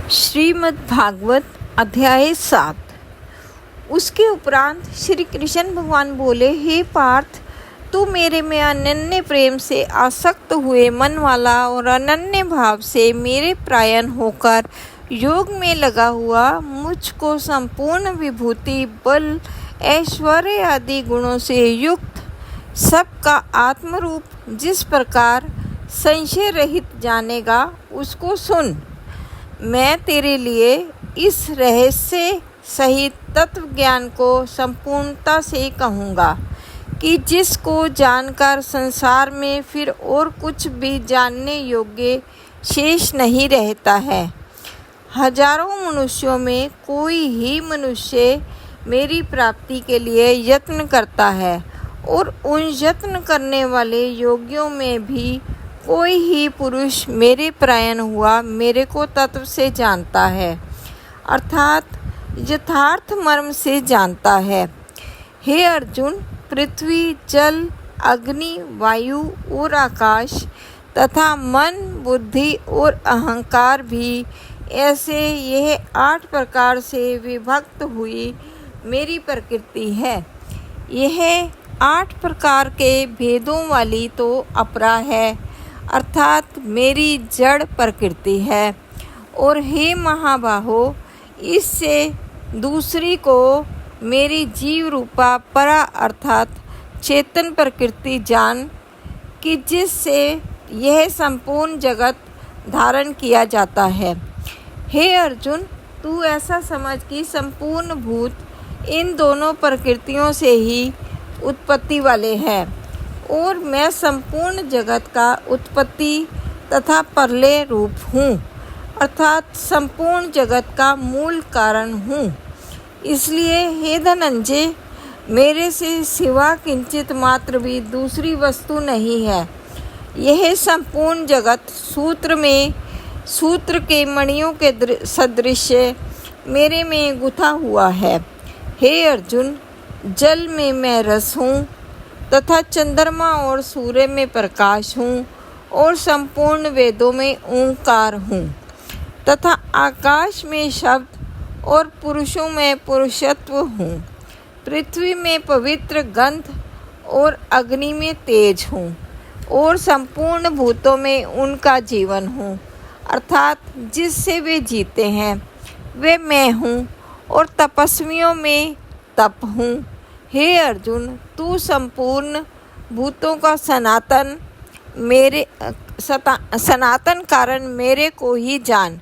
श्रीमद् भागवत अध्याय 7। उसके उपरांत श्री कृष्ण भगवान बोले, हे पार्थ, तू मेरे में अनन्य प्रेम से आसक्त हुए मन वाला और अनन्य भाव से मेरे प्रायण होकर योग में लगा हुआ मुझको संपूर्ण विभूति, बल, ऐश्वर्य आदि गुणों से युक्त सबका आत्मरूप जिस प्रकार संशय रहित जानेगा, उसको सुन। मैं तेरे लिए इस रहस्य सहित तत्व ज्ञान को संपूर्णता से कहूँगा कि जिसको जानकर संसार में फिर और कुछ भी जानने योग्य शेष नहीं रहता है। हजारों मनुष्यों में कोई ही मनुष्य मेरी प्राप्ति के लिए यत्न करता है और उन यत्न करने वाले योगियों में भी कोई ही पुरुष मेरे प्रायण हुआ मेरे को तत्व से जानता है, अर्थात यथार्थ मर्म से जानता है। हे अर्जुन, पृथ्वी, जल, अग्नि, वायु और आकाश तथा मन, बुद्धि और अहंकार भी ऐसे यह 8 प्रकार से विभक्त हुई मेरी प्रकृति है। यह 8 प्रकार के भेदों वाली तो अपरा है, अर्थात मेरी जड़ प्रकृति है। और हे महाबाहो, इससे दूसरी को मेरी जीव रूपा परा अर्थात चेतन प्रकृति जान कि जिससे यह संपूर्ण जगत धारण किया जाता है। हे अर्जुन, तू ऐसा समझ कि संपूर्ण भूत इन दोनों प्रकृतियों से ही उत्पत्ति वाले हैं और मैं संपूर्ण जगत का उत्पत्ति तथा प्रलय रूप हूँ, अर्थात संपूर्ण जगत का मूल कारण हूँ। इसलिए हे धनंजय, मेरे से सिवा किंचित मात्र भी दूसरी वस्तु नहीं है। यह संपूर्ण जगत सूत्र के मणियों के सदृश मेरे में गुथा हुआ है। हे अर्जुन, जल में मैं रस हूँ तथा चंद्रमा और सूर्य में प्रकाश हूँ और संपूर्ण वेदों में ओंकार हूँ तथा आकाश में शब्द और पुरुषों में पुरुषत्व हूँ। पृथ्वी में पवित्र गंध और अग्नि में तेज हूँ और संपूर्ण भूतों में उनका जीवन हूँ, अर्थात जिससे वे जीते हैं वे मैं हूँ और तपस्वियों में तप हूँ। हे अर्जुन, तू संपूर्ण भूतों का सनातन कारण मेरे को ही जान।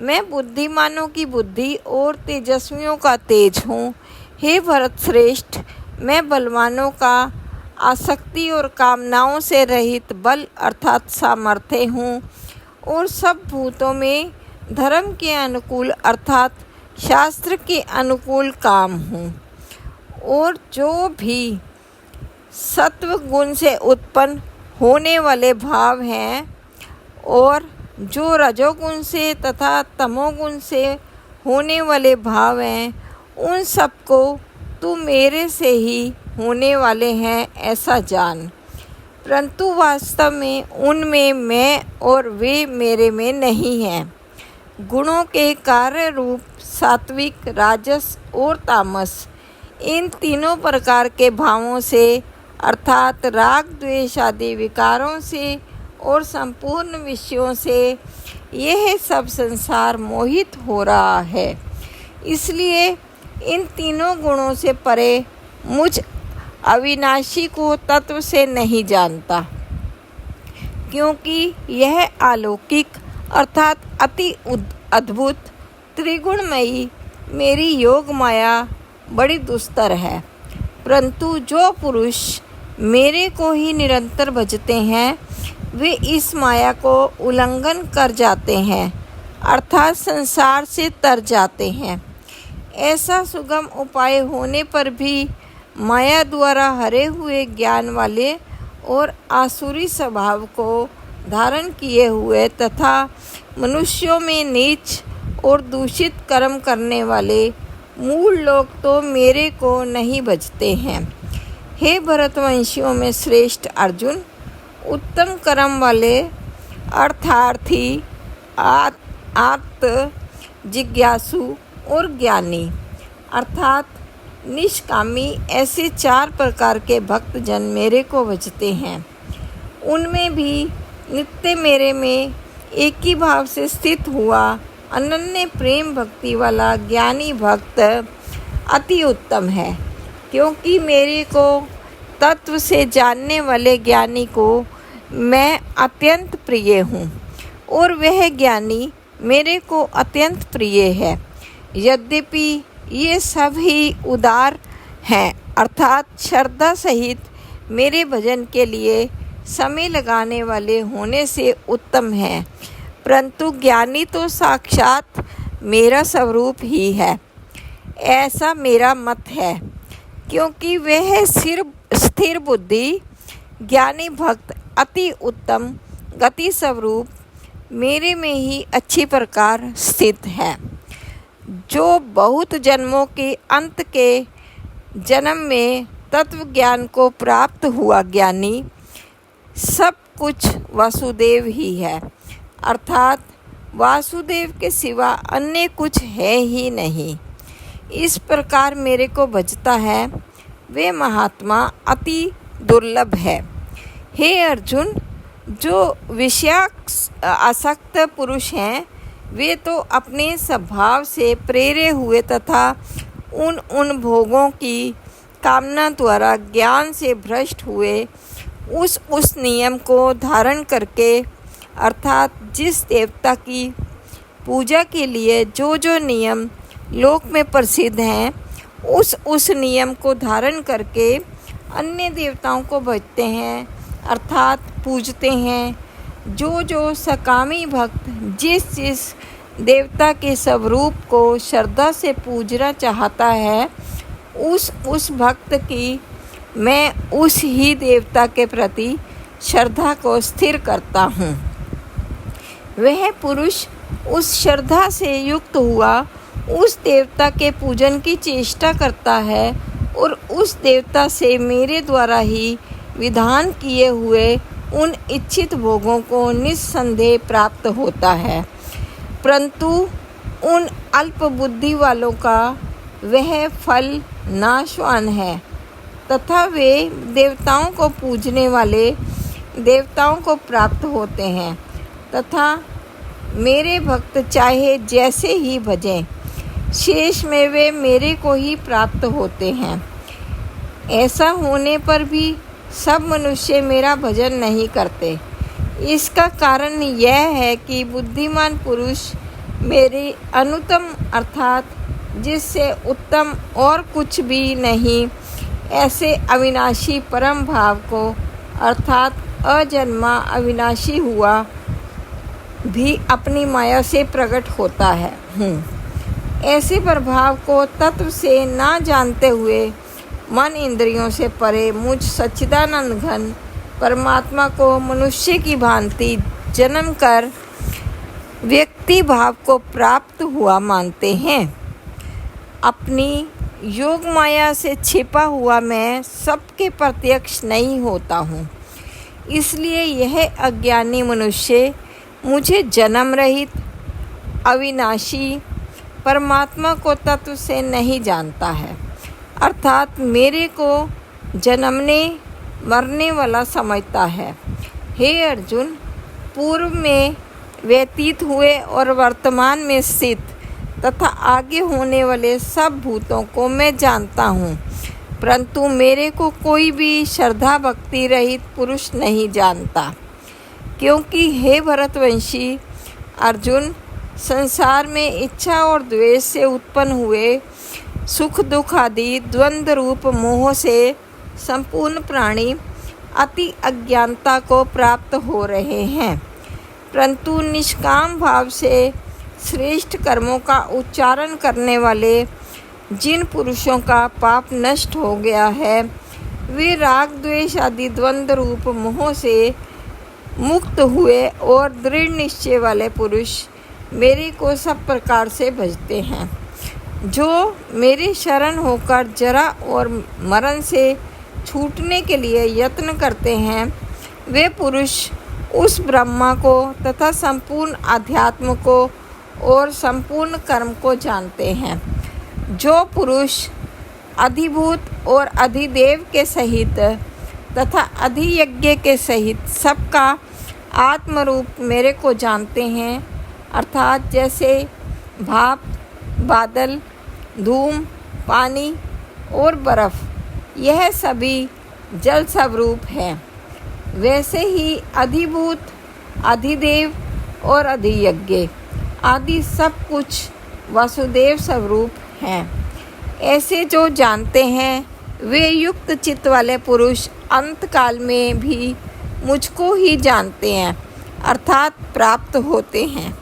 मैं बुद्धिमानों की बुद्धि और तेजस्वियों का तेज हूँ। हे भरत श्रेष्ठ, मैं बलवानों का आसक्ति और कामनाओं से रहित बल अर्थात सामर्थ्य हूँ और सब भूतों में धर्म के अनुकूल अर्थात शास्त्र के अनुकूल काम हूँ। और जो भी सत्व गुण से उत्पन्न होने वाले भाव हैं और जो रजोगुण से तथा तमोगुण से होने वाले भाव हैं, उन सबको तू मेरे से ही होने वाले हैं ऐसा जान। परंतु वास्तव में उनमें मैं और वे मेरे में नहीं हैं। गुणों के कार्य रूप सात्विक, राजस और तामस, इन तीनों प्रकार के भावों से अर्थात राग, द्वेष आदि विकारों से और संपूर्ण विषयों से यह सब संसार मोहित हो रहा है। इसलिए इन तीनों गुणों से परे मुझ अविनाशी को तत्व से नहीं जानता, क्योंकि यह अलौकिक अर्थात अति अद्भुत त्रिगुणमयी मेरी योग माया बड़ी दुस्तर है। परंतु जो पुरुष मेरे को ही निरंतर भजते हैं, वे इस माया को उल्लंघन कर जाते हैं, अर्थात संसार से तर जाते हैं। ऐसा सुगम उपाय होने पर भी माया द्वारा हरे हुए ज्ञान वाले और आसुरी स्वभाव को धारण किए हुए तथा मनुष्यों में नीच और दूषित कर्म करने वाले मूल लोग तो मेरे को नहीं भजते हैं। हे भरतवंशियों में श्रेष्ठ अर्जुन, उत्तम कर्म वाले अर्थार्थी, आर्त, जिज्ञासु और ज्ञानी अर्थात निष्कामी, ऐसे 4 प्रकार के भक्तजन मेरे को भजते हैं। उनमें भी नित्य मेरे में एक ही भाव से स्थित हुआ अनन्य प्रेम भक्ति वाला ज्ञानी भक्त अति उत्तम है, क्योंकि मेरे को तत्व से जानने वाले ज्ञानी को मैं अत्यंत प्रिय हूँ और वह ज्ञानी मेरे को अत्यंत प्रिय है। यद्यपि ये सब ही उदार हैं, अर्थात श्रद्धा सहित मेरे भजन के लिए समय लगाने वाले होने से उत्तम है, परंतु ज्ञानी तो साक्षात मेरा स्वरूप ही है, ऐसा मेरा मत है। क्योंकि वह स्थिर बुद्धि ज्ञानी भक्त अति उत्तम गति स्वरूप मेरे में ही अच्छी प्रकार स्थित है। जो बहुत जन्मों के अंत के जन्म में तत्व ज्ञान को प्राप्त हुआ ज्ञानी सब कुछ वासुदेव ही है, अर्थात वासुदेव के सिवा अन्य कुछ है ही नहीं। इस प्रकार मेरे को भजता है वे महात्मा अति दुर्लभ है। हे अर्जुन, जो विषयासक्त पुरुष हैं वे तो अपने स्वभाव से प्रेरे हुए तथा उन भोगों की कामना द्वारा ज्ञान से भ्रष्ट हुए उस नियम को धारण करके, अर्थात जिस देवता की पूजा के लिए जो नियम लोक में प्रसिद्ध हैं उस नियम को धारण करके अन्य देवताओं को भजते हैं, अर्थात पूजते हैं। जो सकामी भक्त जिस देवता के स्वरूप को श्रद्धा से पूजना चाहता है उस भक्त की मैं उस ही देवता के प्रति श्रद्धा को स्थिर करता हूँ। वह पुरुष उस श्रद्धा से युक्त हुआ उस देवता के पूजन की चेष्टा करता है और उस देवता से मेरे द्वारा ही विधान किए हुए उन इच्छित भोगों को निस्संदेह प्राप्त होता है। परंतु उन अल्प बुद्धि वालों का वह फल नाशवान है तथा वे देवताओं को पूजने वाले देवताओं को प्राप्त होते हैं तथा मेरे भक्त चाहे जैसे ही भजें शेष में वे मेरे को ही प्राप्त होते हैं। ऐसा होने पर भी सब मनुष्य मेरा भजन नहीं करते। इसका कारण यह है कि बुद्धिमान पुरुष मेरे अनुत्तम अर्थात जिससे उत्तम और कुछ भी नहीं ऐसे अविनाशी परम भाव को अर्थात अजन्मा अविनाशी हुआ भी अपनी माया से प्रकट होता है। ऐसे प्रभाव को तत्व से ना जानते हुए मन इंद्रियों से परे मुझ सच्चिदानंद घन परमात्मा को मनुष्य की भांति जन्म कर व्यक्ति भाव को प्राप्त हुआ मानते हैं। अपनी योग माया से छिपा हुआ मैं सबके प्रत्यक्ष नहीं होता हूँ, इसलिए यह अज्ञानी मनुष्य मुझे जन्म रहित अविनाशी परमात्मा को तत्व से नहीं जानता है, अर्थात मेरे को जन्मने मरने वाला समझता है। हे अर्जुन, पूर्व में व्यतीत हुए और वर्तमान में स्थित तथा आगे होने वाले सब भूतों को मैं जानता हूँ, परंतु मेरे को कोई भी श्रद्धा भक्ति रहित पुरुष नहीं जानता। क्योंकि हे भरतवंशी अर्जुन, संसार में इच्छा और द्वेष से उत्पन्न हुए सुख दुख आदि द्वंद्व रूप मोह से संपूर्ण प्राणी अति अज्ञानता को प्राप्त हो रहे हैं, परंतु निष्काम भाव से श्रेष्ठ कर्मों का उच्चारण करने वाले जिन पुरुषों का पाप नष्ट हो गया है वे राग द्वेष आदि द्वंद्व रूप मोह से मुक्त हुए और दृढ़ निश्चय वाले पुरुष मेरे को सब प्रकार से भजते हैं। जो मेरे शरण होकर जरा और मरण से छूटने के लिए यत्न करते हैं वे पुरुष उस ब्रह्मा को तथा संपूर्ण अध्यात्म को और संपूर्ण कर्म को जानते हैं। जो पुरुष अधिभूत और अधिदेव के सहित तथा अधियज्ञ के सहित सबका आत्मरूप मेरे को जानते हैं, अर्थात जैसे भाप, बादल, धूम, पानी और बर्फ यह सभी जल स्वरूप है, वैसे ही अधिभूत, अधिदेव और अधियज्ञ आदि सब कुछ वासुदेव स्वरूप हैं। ऐसे जो जानते हैं वे युक्त चित्त वाले पुरुष अंत काल में भी मुझको ही जानते हैं, अर्थात प्राप्त होते हैं।